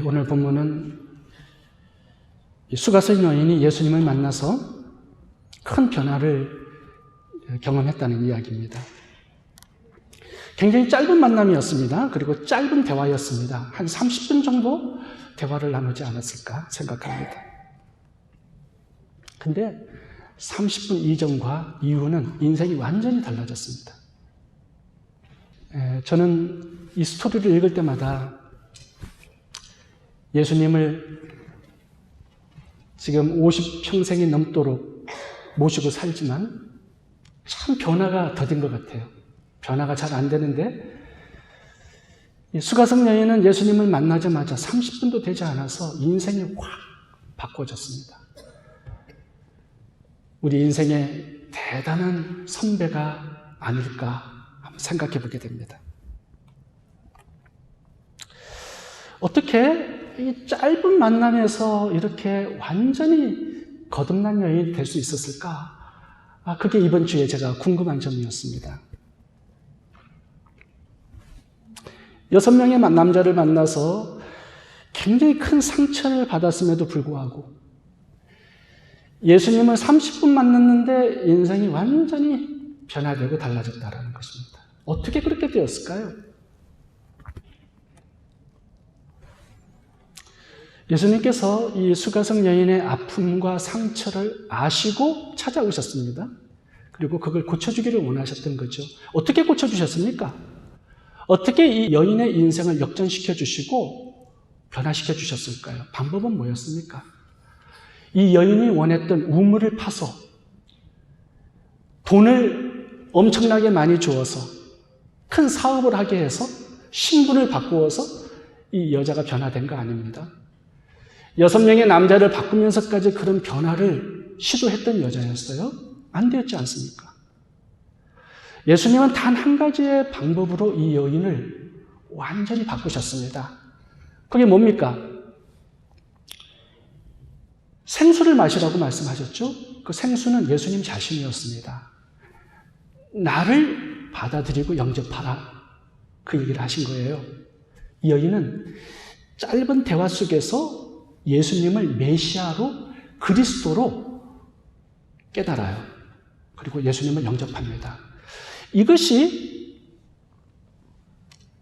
오늘 본문은 수가성 여인이 예수님을 만나서 큰 변화를 경험했다는 이야기입니다. 굉장히 짧은 만남이었습니다. 그리고 짧은 대화였습니다. 한 30분 정도 대화를 나누지 않았을까 생각합니다. 근데 30분 이전과 이후는 인생이 완전히 달라졌습니다. 저는 이 스토리를 읽을 때마다 예수님을 지금 50평생이 넘도록 모시고 살지만 참 변화가 더딘 것 같아요. 변화가 잘 안 되는데 수가성 여인은 예수님을 만나자마자 30분도 되지 않아서 인생이 확 바꿔졌습니다. 우리 인생의 대단한 선배가 아닐까 한번 생각해 보게 됩니다. 어떻게 이 짧은 만남에서 이렇게 완전히 거듭난 여인이 될 수 있었을까? 그게 이번 주에 제가 궁금한 점이었습니다. 6명의 남자를 만나서 굉장히 큰 상처를 받았음에도 불구하고 예수님을 30분 만났는데 인생이 완전히 변화되고 달라졌다는 것입니다. 어떻게 그렇게 되었을까요? 예수님께서 이 수가성 여인의 아픔과 상처를 아시고 찾아오셨습니다. 그리고 그걸 고쳐주기를 원하셨던 거죠. 어떻게 고쳐주셨습니까? 어떻게 이 여인의 인생을 역전시켜 주시고 변화시켜 주셨을까요? 방법은 뭐였습니까? 이 여인이 원했던 우물을 파서 돈을 엄청나게 많이 주어서 큰 사업을 하게 해서 신분을 바꾸어서 이 여자가 변화된 거 아닙니다. 6명의 남자를 바꾸면서까지 그런 변화를 시도했던 여자였어요? 안 되었지 않습니까? 예수님은 단 한 가지의 방법으로 이 여인을 완전히 바꾸셨습니다. 그게 뭡니까? 생수를 마시라고 말씀하셨죠? 그 생수는 예수님 자신이었습니다. 나를 받아들이고 영접하라. 그 얘기를 하신 거예요. 이 여인은 짧은 대화 속에서 예수님을 메시아로 그리스도로 깨달아요. 그리고 예수님을 영접합니다. 이것이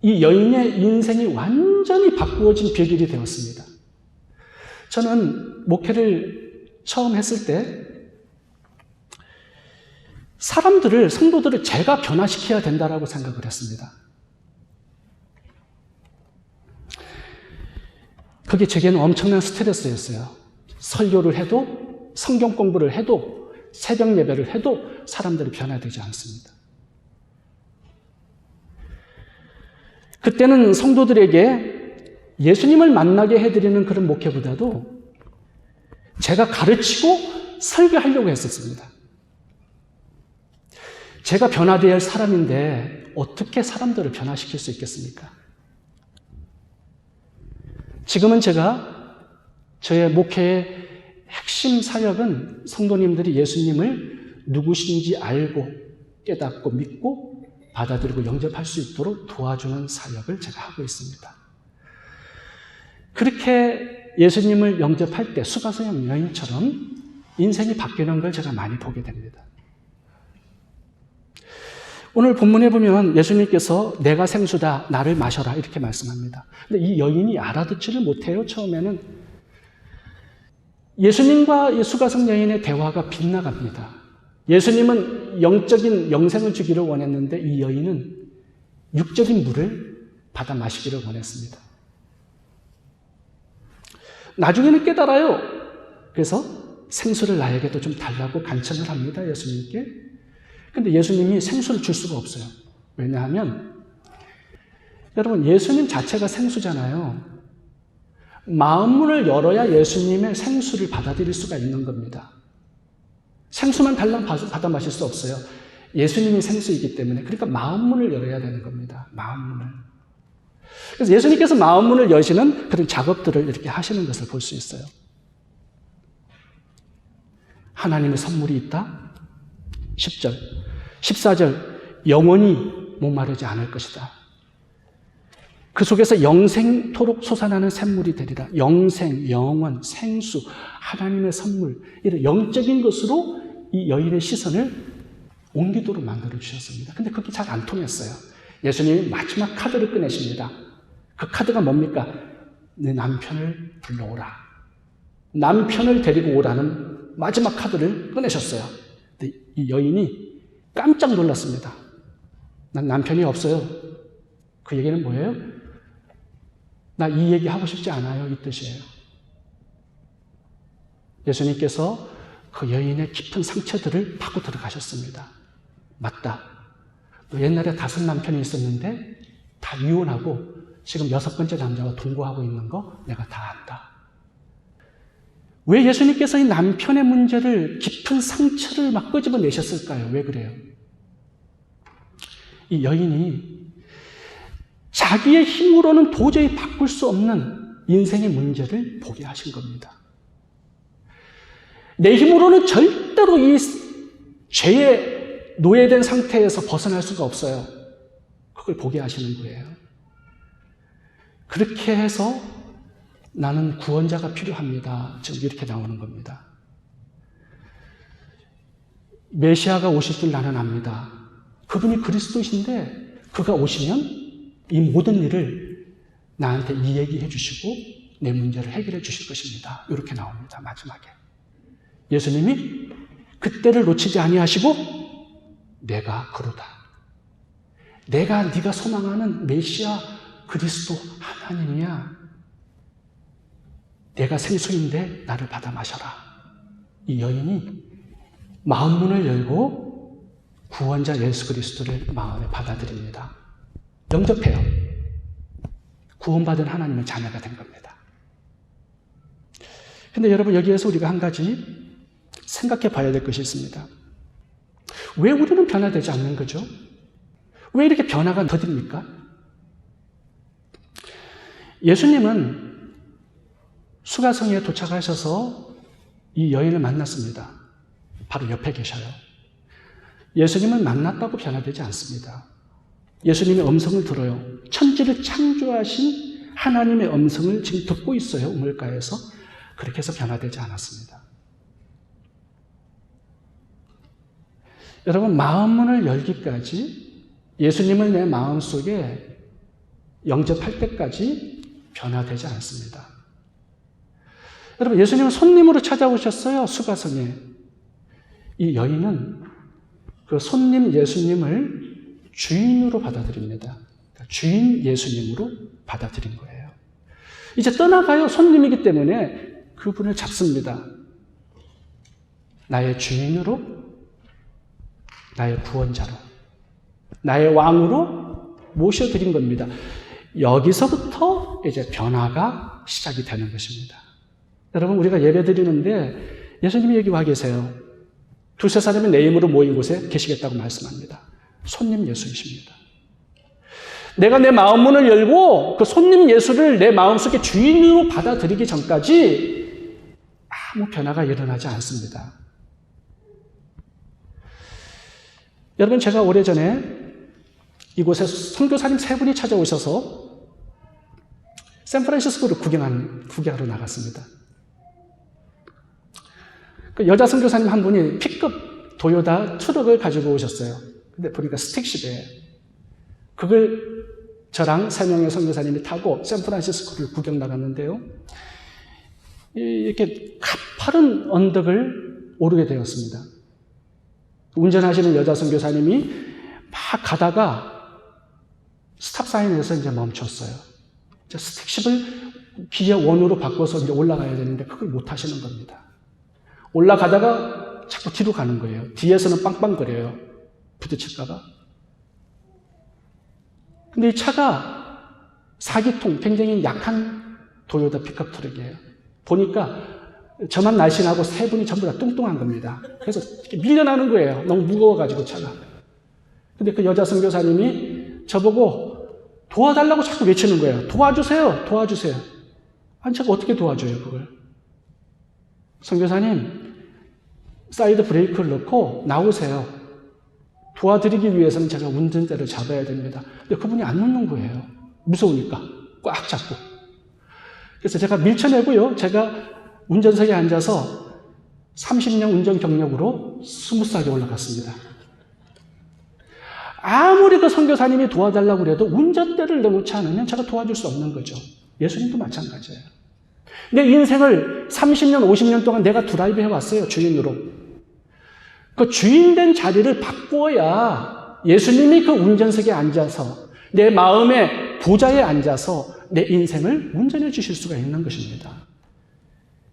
이 여인의 인생이 완전히 바꾸어진 비결이 되었습니다. 저는 목회를 처음 했을 때 사람들을, 성도들을 제가 변화시켜야 된다고 생각을 했습니다. 그게 제게는 엄청난 스트레스였어요. 설교를 해도, 성경 공부를 해도, 새벽 예배를 해도 사람들이 변화되지 않습니다. 그때는 성도들에게 예수님을 만나게 해드리는 그런 목회보다도 제가 가르치고 설교하려고 했었습니다. 제가 변화되어야 할 사람인데 어떻게 사람들을 변화시킬 수 있겠습니까? 지금은 제가 저의 목회의 핵심 사역은 성도님들이 예수님을 누구신지 알고 깨닫고 믿고 받아들이고 영접할 수 있도록 도와주는 사역을 제가 하고 있습니다. 그렇게 예수님을 영접할 때 수가성 여인처럼 인생이 바뀌는 걸 제가 많이 보게 됩니다. 오늘 본문에 보면 예수님께서 내가 생수다, 나를 마셔라 이렇게 말씀합니다. 근데 이 여인이 알아듣지를 못해요. 처음에는 예수님과 이 수가성 여인의 대화가 빗나갑니다. 예수님은 영적인 영생을 주기를 원했는데 이 여인은 육적인 물을 받아 마시기를 원했습니다. 나중에는 깨달아요. 그래서 생수를 나에게도 좀 달라고 간청을 합니다. 예수님께. 근데 예수님이 생수를 줄 수가 없어요. 왜냐하면 여러분 예수님 자체가 생수잖아요. 마음문을 열어야 예수님의 생수를 받아들일 수가 있는 겁니다. 생수만 달랑 받아 마실 수 없어요. 예수님이 생수이기 때문에. 그러니까 마음문을 열어야 되는 겁니다. 마음문을. 그래서 예수님께서 마음문을 여시는 그런 작업들을 이렇게 하시는 것을 볼 수 있어요. 하나님의 선물이 있다. 10절. 14절. 영원히 목마르지 않을 것이다. 그 속에서 영생토록 솟아나는 샘물이 되리라. 영생, 영원, 생수, 하나님의 선물, 이런 영적인 것으로 이 여인의 시선을 옮기도록 만들어 주셨습니다. 근데 그게 잘 안 통했어요. 예수님이 마지막 카드를 꺼내십니다. 그 카드가 뭡니까? 내 남편을 불러오라. 남편을 데리고 오라는 마지막 카드를 꺼내셨어요. 근데 이 여인이 깜짝 놀랐습니다. 난 남편이 없어요. 그 얘기는 뭐예요? 나 이 얘기 하고 싶지 않아요. 이 뜻이에요. 예수님께서 그 여인의 깊은 상처들을 파고 들어가셨습니다. 맞다. 너 옛날에 5 남편이 있었는데 다 이혼하고 지금 6번째 남자와 동거하고 있는 거 내가 다 안다. 왜 예수님께서 이 남편의 문제를, 깊은 상처를 막 끄집어내셨을까요? 왜 그래요? 이 여인이 자기의 힘으로는 도저히 바꿀 수 없는 인생의 문제를 보게 하신 겁니다. 내 힘으로는 절대로 이 죄에 노예된 상태에서 벗어날 수가 없어요. 그걸 보게 하시는 거예요. 그렇게 해서 나는 구원자가 필요합니다. 지금 이렇게 나오는 겁니다. 메시아가 오실 줄 나는 압니다. 그분이 그리스도이신데 그가 오시면 이 모든 일을 나한테 이야기해 주시고 내 문제를 해결해 주실 것입니다. 이렇게 나옵니다. 마지막에. 예수님이 그때를 놓치지 아니하시고 내가 그러다. 내가 네가 소망하는 메시아 그리스도 하나님이야. 내가 생수인데 나를 받아 마셔라. 이 여인이 마음문을 열고 구원자 예수 그리스도를 마음에 받아들입니다. 영접해요. 구원받은 하나님의 자녀가 된 겁니다. 근데 여러분, 여기에서 우리가 한 가지 생각해 봐야 될 것이 있습니다. 왜 우리는 변화되지 않는 거죠? 왜 이렇게 변화가 더딥니까? 예수님은 수가성에 도착하셔서 이 여인을 만났습니다. 바로 옆에 계셔요. 예수님을 만났다고 변화되지 않습니다. 예수님의 음성을 들어요. 천지를 창조하신 하나님의 음성을 지금 듣고 있어요. 우물가에서. 그렇게 해서 변화되지 않았습니다. 여러분, 마음문을 열기까지, 예수님을 내 마음속에 영접할 때까지 변화되지 않습니다. 여러분, 예수님은 손님으로 찾아오셨어요. 수가성에. 이 여인은 그 손님 예수님을 주인으로 받아들입니다. 주인 예수님으로 받아들인 거예요. 이제 떠나가요. 손님이기 때문에 그분을 잡습니다. 나의 주인으로, 나의 구원자로, 나의 왕으로 모셔드린 겁니다. 여기서부터 이제 변화가 시작이 되는 것입니다. 여러분, 우리가 예배 드리는데 예수님이 여기 와 계세요. 2-3 사람이 내 이름으로 모인 곳에 계시겠다고 말씀합니다. 손님 예수이십니다. 내가 내 마음문을 열고 그 손님 예수를 내 마음속에 주인으로 받아들이기 전까지 아무 변화가 일어나지 않습니다. 여러분, 제가 오래전에 이곳에 선교사님 3분이 찾아오셔서 샌프란시스코를 구경하러 나갔습니다. 그 여자 선교사님 한 분이 픽업 도요타 트럭을 가지고 오셨어요. 근데 보니까 스틱십이에요. 그걸 저랑 3명의 선교사님이 타고 샌프란시스코를 구경 나갔는데요. 이렇게 가파른 언덕을 오르게 되었습니다. 운전하시는 여자 선교사님이 막 가다가 스탑사인에서 이제 멈췄어요. 이제 스틱십을 기어 원으로 바꿔서 이제 올라가야 되는데 그걸 못 하시는 겁니다. 올라가다가 자꾸 뒤로 가는 거예요. 뒤에서는 빵빵거려요. 부딪힐까봐. 근데 이 차가 4기통, 굉장히 약한 도요타 픽업 트럭이에요. 보니까 저만 날씬하고 3분이 전부 다 뚱뚱한 겁니다. 그래서 이렇게 밀려나는 거예요. 너무 무거워가지고 차가. 근데 그 여자 선교사님이 저보고 도와달라고 자꾸 외치는 거예요. 도와주세요. 도와주세요. 아니, 제가 어떻게 도와줘요, 그걸? 선교사님, 사이드 브레이크를 넣고 나오세요. 도와드리기 위해서는 제가 운전대를 잡아야 됩니다. 근데 그분이 안 놓는 거예요. 무서우니까 꽉 잡고. 그래서 제가 밀쳐내고요. 제가 운전석에 앉아서 30년 운전 경력으로 스무스하게 올라갔습니다. 아무리 그 선교사님이 도와달라고 그래도 운전대를 내놓지 않으면 제가 도와줄 수 없는 거죠. 예수님도 마찬가지예요. 내 인생을 30년, 50년 동안 내가 드라이브 해왔어요. 주인으로. 그 주인된 자리를 바꾸어야 예수님이 그 운전석에 앉아서 내 마음의 보좌에 앉아서 내 인생을 운전해 주실 수가 있는 것입니다.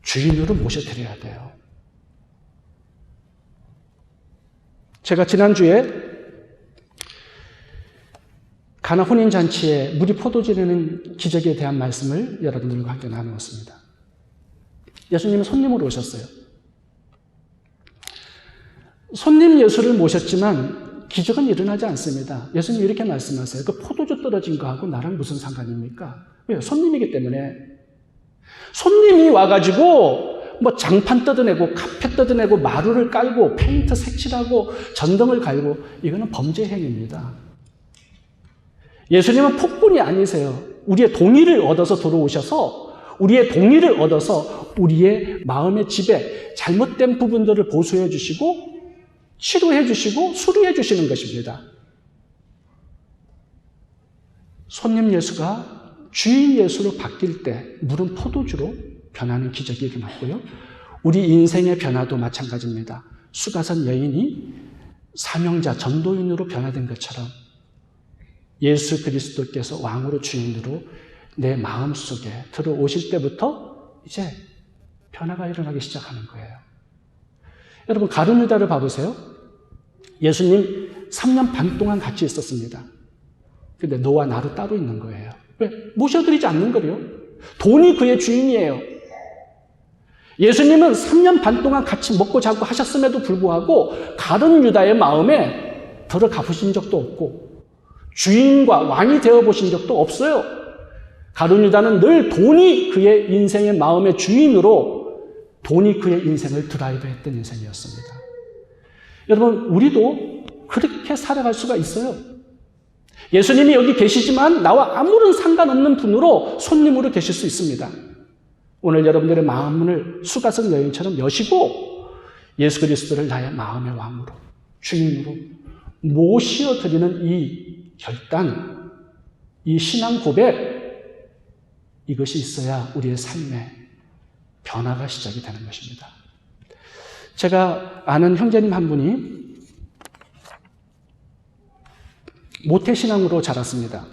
주인으로 모셔드려야 돼요. 제가 지난주에 가나 혼인잔치에 물이 포도주 내는 기적에 대한 말씀을 여러분들과 함께 나누었습니다. 예수님은 손님으로 오셨어요. 손님 예수를 모셨지만 기적은 일어나지 않습니다. 예수님 이렇게 말씀하세요. 그 포도주 떨어진 거하고 나랑 무슨 상관입니까? 왜요? 손님이기 때문에. 손님이 와가지고 뭐 장판 뜯어내고 카펫 뜯어내고 마루를 깔고 페인트 색칠하고 전등을 갈고 이거는 범죄 행위입니다. 예수님은 폭군이 아니세요. 우리의 동의를 얻어서 들어오셔서 우리의 동의를 얻어서 우리의 마음의 집에 잘못된 부분들을 보수해 주시고 치료해 주시고 수리해 주시는 것입니다. 손님 예수가 주인 예수로 바뀔 때 물은 포도주로 변하는 기적이 일어났고요. 우리 인생의 변화도 마찬가지입니다. 수가성 여인이 사명자, 전도인으로 변화된 것처럼 예수 그리스도께서 왕으로 주인으로 내 마음속에 들어오실 때부터 이제 변화가 일어나기 시작하는 거예요. 여러분 가룟 유다를 봐보세요. 예수님 3년 반 동안 같이 있었습니다. 근데 너와 나로 따로 있는 거예요. 왜? 모셔드리지 않는 거래요. 돈이 그의 주인이에요. 예수님은 3년 반 동안 같이 먹고 자고 하셨음에도 불구하고 가룟 유다의 마음에 들어가 보신 적도 없고 주인과 왕이 되어보신 적도 없어요. 가룟 유다는 늘 돈이 그의 인생의 마음의 주인으로 돈이 그의 인생을 드라이브했던 인생이었습니다. 여러분 우리도 그렇게 살아갈 수가 있어요. 예수님이 여기 계시지만 나와 아무런 상관없는 분으로 손님으로 계실 수 있습니다. 오늘 여러분들의 마음문을 수가성 여인처럼 여시고 예수 그리스도를 나의 마음의 왕으로 주인으로 모시어드리는 이 결단, 이 신앙 고백, 이것이 있어야 우리의 삶에 변화가 시작이 되는 것입니다. 제가 아는 형제님 한 분이 모태신앙으로 자랐습니다.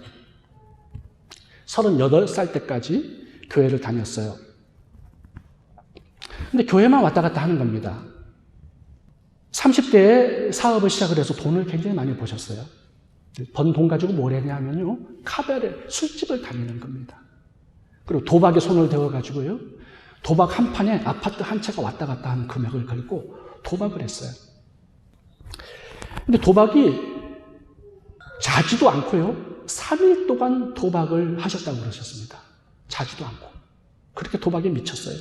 38살 때까지 교회를 다녔어요. 근데 교회만 왔다 갔다 하는 겁니다. 30대에 사업을 시작을 해서 돈을 굉장히 많이 버셨어요. 번 돈 가지고 뭘 했냐 하면요. 카베레, 술집을 다니는 겁니다. 그리고 도박에 손을 대어가지고요. 도박 한 판에 아파트 한 채가 왔다 갔다 하는 금액을 걸고 도박을 했어요. 근데 도박이 자지도 않고요. 3일 동안 도박을 하셨다고 그러셨습니다. 자지도 않고. 그렇게 도박에 미쳤어요.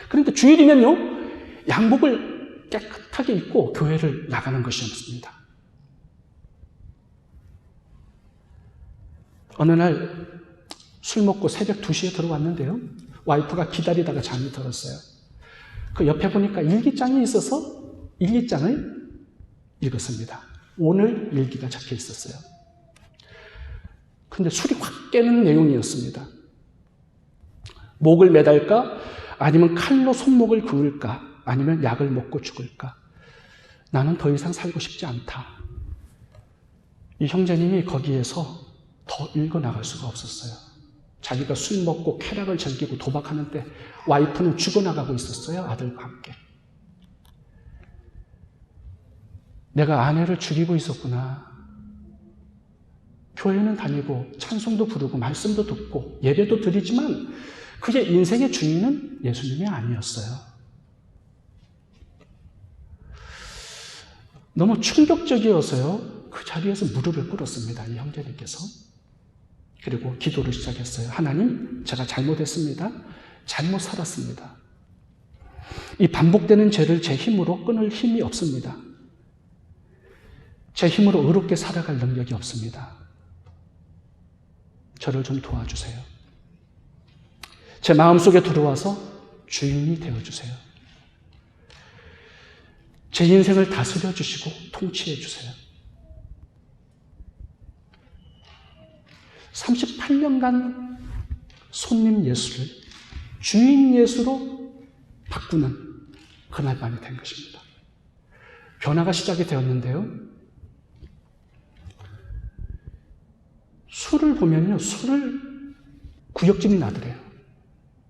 그런데 주일이면요. 양복을 깨끗하게 입고 교회를 나가는 것이었습니다. 어느 날 술 먹고 새벽 2시에 들어왔는데요. 와이프가 기다리다가 잠이 들었어요. 그 옆에 보니까 일기장이 있어서 일기장을 읽었습니다. 오늘 일기가 적혀 있었어요. 근데 술이 확 깨는 내용이었습니다. 목을 매달까? 아니면 칼로 손목을 그을까? 아니면 약을 먹고 죽을까? 나는 더 이상 살고 싶지 않다. 이 형제님이 거기에서 더 읽어나갈 수가 없었어요. 자기가 술 먹고 쾌락을 즐기고 도박하는데 와이프는 죽어나가고 있었어요. 아들과 함께. 내가 아내를 죽이고 있었구나. 교회는 다니고 찬송도 부르고 말씀도 듣고 예배도 드리지만 그의 인생의 주인은 예수님이 아니었어요. 너무 충격적이어서요. 그 자리에서 무릎을 꿇었습니다. 이 형제님께서. 그리고 기도를 시작했어요. 하나님, 제가 잘못했습니다. 잘못 살았습니다. 이 반복되는 죄를 제 힘으로 끊을 힘이 없습니다. 제 힘으로 의롭게 살아갈 능력이 없습니다. 저를 좀 도와주세요. 제 마음속에 들어와서 주인이 되어주세요. 제 인생을 다스려 주시고 통치해 주세요. 38년간 손님 예수를 주인 예수로 바꾸는 그날 밤이 된 것입니다. 변화가 시작이 되었는데요. 술을 보면요, 술을 구역질이 나더래요.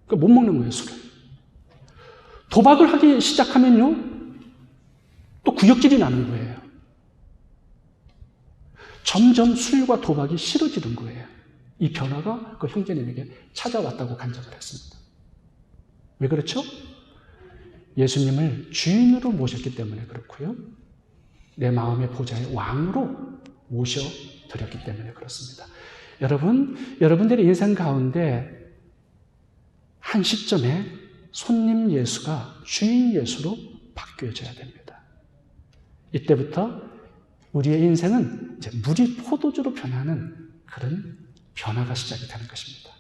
그러니까 못 먹는 거예요, 술을. 도박을 하기 시작하면요, 또 구역질이 나는 거예요. 점점 술과 도박이 싫어지는 거예요. 이 변화가 그 형제님에게 찾아왔다고 간증을 했습니다. 왜 그렇죠? 예수님을 주인으로 모셨기 때문에 그렇고요. 내 마음의 보좌의 왕으로 모셔드렸기 때문에 그렇습니다. 여러분들의 인생 가운데 한 시점에 손님 예수가 주인 예수로 바뀌어져야 됩니다. 이때부터 우리의 인생은 이제 물이 포도주로 변하는 그런 변화가 시작이 되는 것입니다.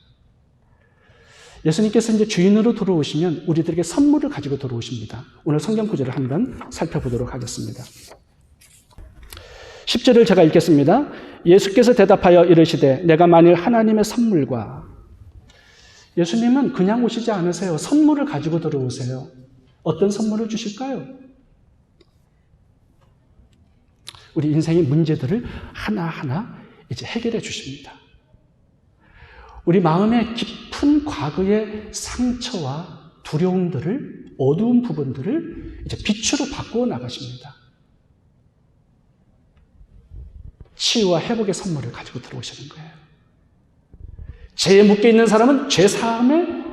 예수님께서 이제 주인으로 들어오시면 우리들에게 선물을 가지고 들어오십니다. 오늘 성경 구절을 한번 살펴보도록 하겠습니다. 10절을 제가 읽겠습니다. 예수께서 대답하여 이르시되 내가 만일 하나님의 선물과 예수님은 그냥 오시지 않으세요. 선물을 가지고 들어오세요. 어떤 선물을 주실까요? 우리 인생의 문제들을 하나하나 이제 해결해 주십니다. 우리 마음의 깊은 과거의 상처와 두려움들을, 어두운 부분들을 이제 빛으로 바꾸어 나가십니다. 치유와 회복의 선물을 가지고 들어오시는 거예요. 죄에 묶여 있는 사람은 죄 사함의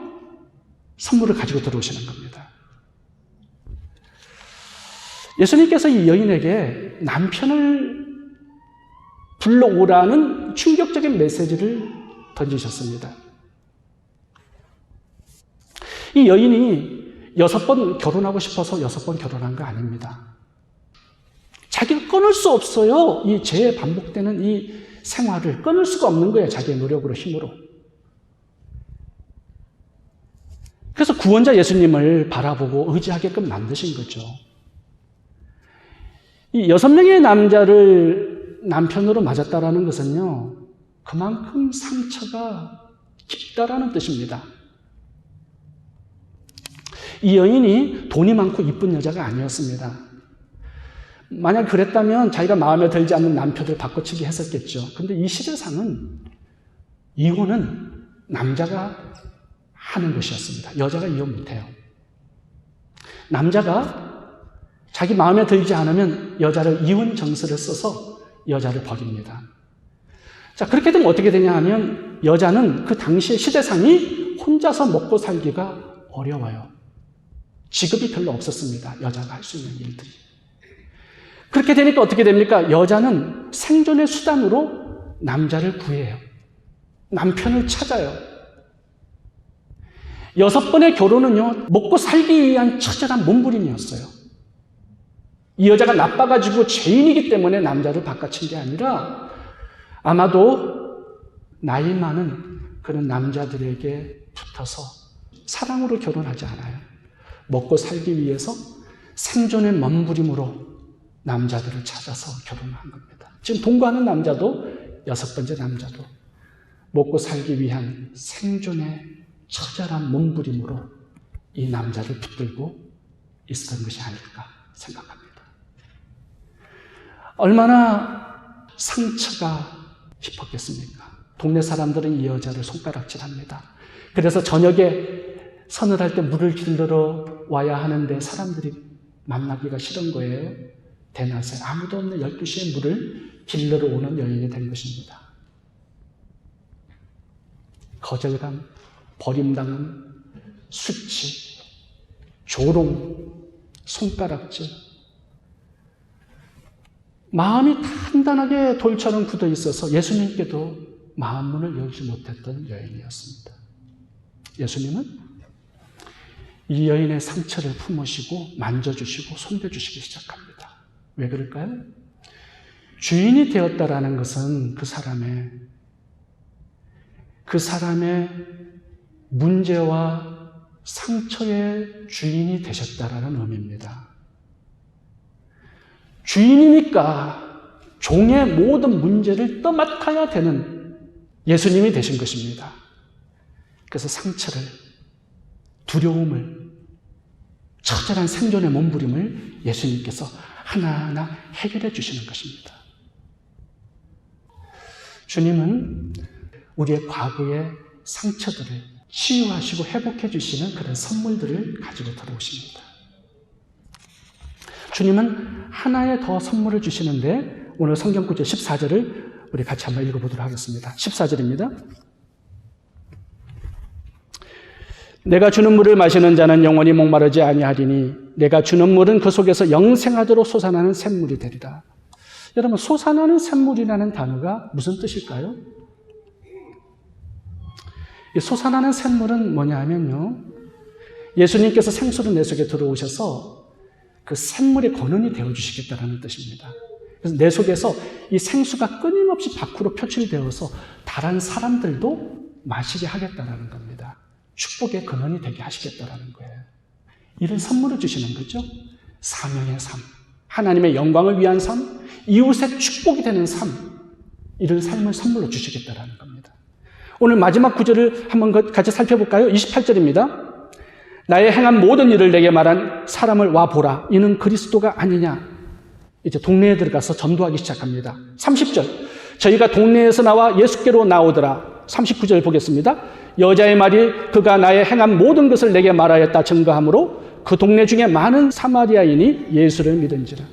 선물을 가지고 들어오시는 겁니다. 예수님께서 이 여인에게 남편을 불러오라는 충격적인 메시지를 던지셨습니다. 이 여인이 6번 결혼하고 싶어서 6번 결혼한 거 아닙니다. 자기가 끊을 수 없어요. 이 죄에 반복되는 이 생활을 끊을 수가 없는 거예요. 자기의 노력으로, 힘으로. 그래서 구원자 예수님을 바라보고 의지하게끔 만드신 거죠. 이 6명의 남자를 남편으로 맞았다라는 것은요, 그만큼 상처가 깊다라는 뜻입니다. 이 여인이 돈이 많고 이쁜 여자가 아니었습니다. 만약 그랬다면 자기가 마음에 들지 않는 남편을 바꿔치기 했었겠죠. 근데 이 시대상은 이혼은 남자가 하는 것이었습니다. 여자가 이혼 못해요. 남자가 자기 마음에 들지 않으면 여자를 이혼 정서를 써서 여자를 버립니다. 자, 그렇게 되면 어떻게 되냐 하면 여자는 그 당시의 시대상이 혼자서 먹고 살기가 어려워요. 직업이 별로 없었습니다. 여자가 할 수 있는 일들이. 그렇게 되니까 어떻게 됩니까? 여자는 생존의 수단으로 남자를 구해요. 남편을 찾아요. 6번의 결혼은요, 먹고 살기 위한 처절한 몸부림이었어요. 이 여자가 나빠가지고 죄인이기 때문에 남자를 바꿔친 게 아니라 아마도 나이 많은 그런 남자들에게 붙어서 사랑으로 결혼하지 않아요. 먹고 살기 위해서 생존의 몸부림으로 남자들을 찾아서 결혼한 겁니다. 지금 동거하는 남자도 6번째 남자도 먹고 살기 위한 생존의 처절한 몸부림으로 이 남자를 붙들고 있었던 것이 아닐까 생각합니다. 얼마나 상처가 깊었겠습니까? 동네 사람들은 이 여자를 손가락질합니다. 그래서 저녁에 서늘할 때 물을 길러 와야 하는데 사람들이 만나기가 싫은 거예요. 대낮에 아무도 없는 12시에 물을 길러 오는 여인이 된 것입니다. 거절감, 버림당한 수치, 조롱, 손가락질, 마음이 단단하게 돌처럼 굳어 있어서 예수님께도 마음문을 열지 못했던 여인이었습니다. 예수님은 이 여인의 상처를 품으시고 만져주시고 손대주시기 시작합니다. 왜 그럴까요? 주인이 되었다라는 것은 그 사람의 그 사람의 문제와 상처의 주인이 되셨다라는 의미입니다. 주인이니까 종의 모든 문제를 떠맡아야 되는 예수님이 되신 것입니다. 그래서 상처를, 두려움을, 처절한 생존의 몸부림을 예수님께서 하나하나 해결해 주시는 것입니다. 주님은 우리의 과거의 상처들을 치유하시고 회복해 주시는 그런 선물들을 가지고 들어오십니다. 주님은 하나의 더 선물을 주시는데 오늘 성경구절 14절을 우리 같이 한번 읽어보도록 하겠습니다. 14절입니다. 내가 주는 물을 마시는 자는 영원히 목마르지 아니하리니 내가 주는 물은 그 속에서 영생하도록 솟아나는 샘물이 되리라. 여러분, 솟아나는 샘물이라는 단어가 무슨 뜻일까요? 이 솟아나는 샘물은 뭐냐 하면요, 예수님께서 생수로 내 속에 들어오셔서 그 샘물의 권원이 되어주시겠다는 뜻입니다. 그래서 내 속에서 이 생수가 끊임없이 밖으로 표출되어서 다른 사람들도 마시게 하겠다는 겁니다. 축복의 근원이 되게 하시겠다는 거예요. 이런 선물을 주시는 거죠. 사명의 삶, 하나님의 영광을 위한 삶, 이웃의 축복이 되는 삶, 이런 삶을 선물로 주시겠다는 겁니다. 오늘 마지막 구절을 한번 같이 살펴볼까요? 28절입니다. 나의 행한 모든 일을 내게 말한 사람을 와보라. 이는 그리스도가 아니냐. 이제 동네에 들어가서 전도하기 시작합니다. 30절. 저희가 동네에서 나와 예수께로 나오더라. 39절 보겠습니다. 여자의 말이 그가 나의 행한 모든 것을 내게 말하였다 증거하므로 그 동네 중에 많은 사마리아인이 예수를 믿은지라.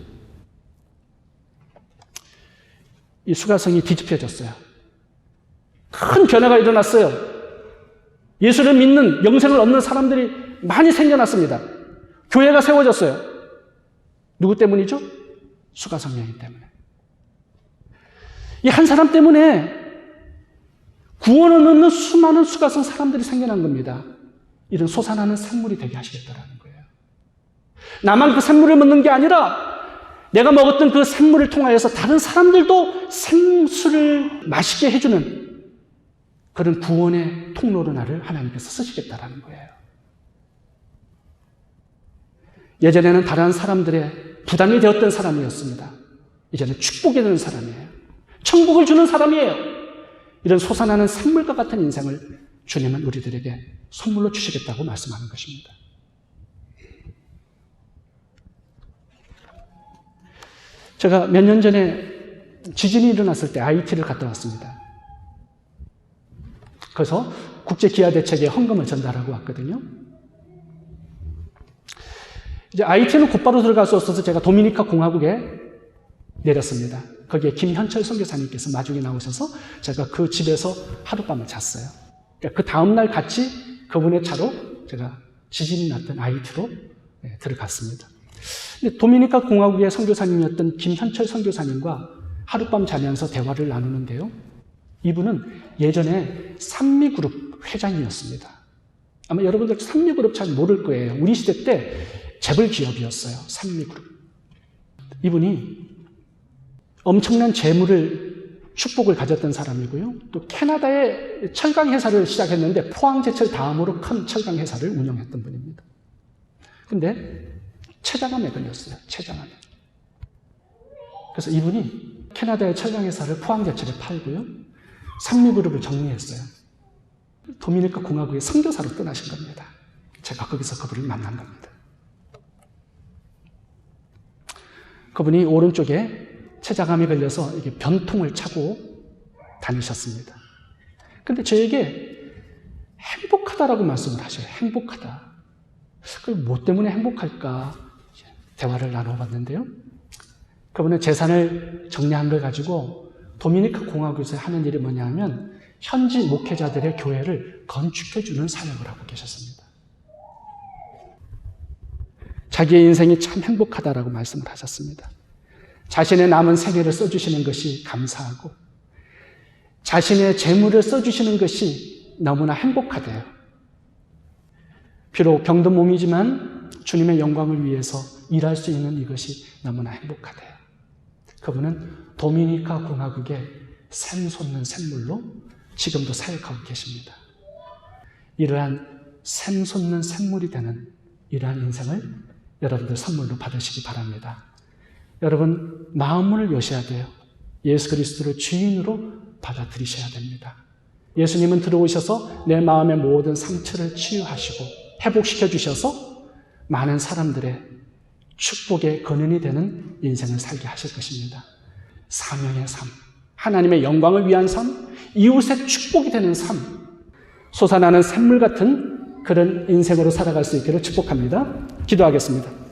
이 수가성이 뒤집혀졌어요. 큰 변화가 일어났어요. 예수를 믿는, 영생을 얻는 사람들이 많이 생겨났습니다. 교회가 세워졌어요. 누구 때문이죠? 수가성 여인 때문에. 이 한 사람 때문에 구원을 얻는 수많은 수가성 사람들이 생겨난 겁니다. 이런 솟아나는 샘물이 되게 하시겠다는 거예요. 나만 그 샘물을 먹는 게 아니라 내가 먹었던 그 샘물을 통하여서 다른 사람들도 생수를 마시게 해주는 그런 구원의 통로로 나를 하나님께서 쓰시겠다는 거예요. 예전에는 다른 사람들의 부담이 되었던 사람이었습니다. 이제는 축복이 되는 사람이에요. 천국을 주는 사람이에요. 이런 솟아나는 샘물과 같은 인생을 주님은 우리들에게 선물로 주시겠다고 말씀하는 것입니다. 제가 몇 년 전에 지진이 일어났을 때 IT를 갔다 왔습니다. 그래서 국제기아대책에 헌금을 전달하고 왔거든요. 이제 IT는 곧바로 들어갈 수 없어서 제가 도미니카 공화국에 내렸습니다. 거기에 김현철 선교사님께서 마중에 나오셔서 제가 그 집에서 하룻밤을 잤어요. 그러니까 그 다음날 같이 그분의 차로 제가 지진이 났던 IT로 들어갔습니다. 근데 도미니카 공화국의 선교사님이었던 김현철 선교사님과 하룻밤 자면서 대화를 나누는데요. 이분은 예전에 산미그룹 회장이었습니다. 아마 여러분들 산미그룹 잘 모를 거예요. 우리 시대 때 재벌 기업이었어요. 산미그룹. 이분이 엄청난 재물을, 축복을 가졌던 사람이고요. 또 캐나다에 철강회사를 시작했는데 포항제철 다음으로 큰 철강회사를 운영했던 분입니다. 근데 췌장암에 걸렸어요. 췌장암에. 그래서 이분이 캐나다의 철강회사를 포항제철에 팔고요. 산미그룹을 정리했어요. 도미니카 공화국의 선교사로 떠나신 겁니다. 제가 거기서 그분을 만난 겁니다. 그분이 오른쪽에 췌장암이 걸려서 이게 변통을 차고 다니셨습니다. 근데 저에게 행복하다라고 말씀을 하셔요. 행복하다. 그럼 뭐 때문에 행복할까? 대화를 나눠봤는데요. 그분은 재산을 정리한 걸 가지고 도미니카 공화국에서 하는 일이 뭐냐 하면 현지 목회자들의 교회를 건축해주는 사역을 하고 계셨습니다. 자기의 인생이 참 행복하다라고 말씀을 하셨습니다. 자신의 남은 생애를 써주시는 것이 감사하고 자신의 재물을 써주시는 것이 너무나 행복하대요. 비록 병든 몸이지만 주님의 영광을 위해서 일할 수 있는 이것이 너무나 행복하대요. 그분은 도미니카 공화국의 샘솟는 샘물로 지금도 사역하고 계십니다. 이러한 샘솟는 샘물이 되는 이러한 인생을 여러분들 선물로 받으시기 바랍니다. 여러분, 마음문을 여셔야 돼요. 예수 그리스도를 주인으로 받아들이셔야 됩니다. 예수님은 들어오셔서 내 마음의 모든 상처를 치유하시고 회복시켜 주셔서 많은 사람들의 축복의 근원이 되는 인생을 살게 하실 것입니다. 사명의 삶, 하나님의 영광을 위한 삶, 이웃의 축복이 되는 삶, 솟아나는 샘물 같은 그런 인생으로 살아갈 수 있기를 축복합니다. 기도하겠습니다.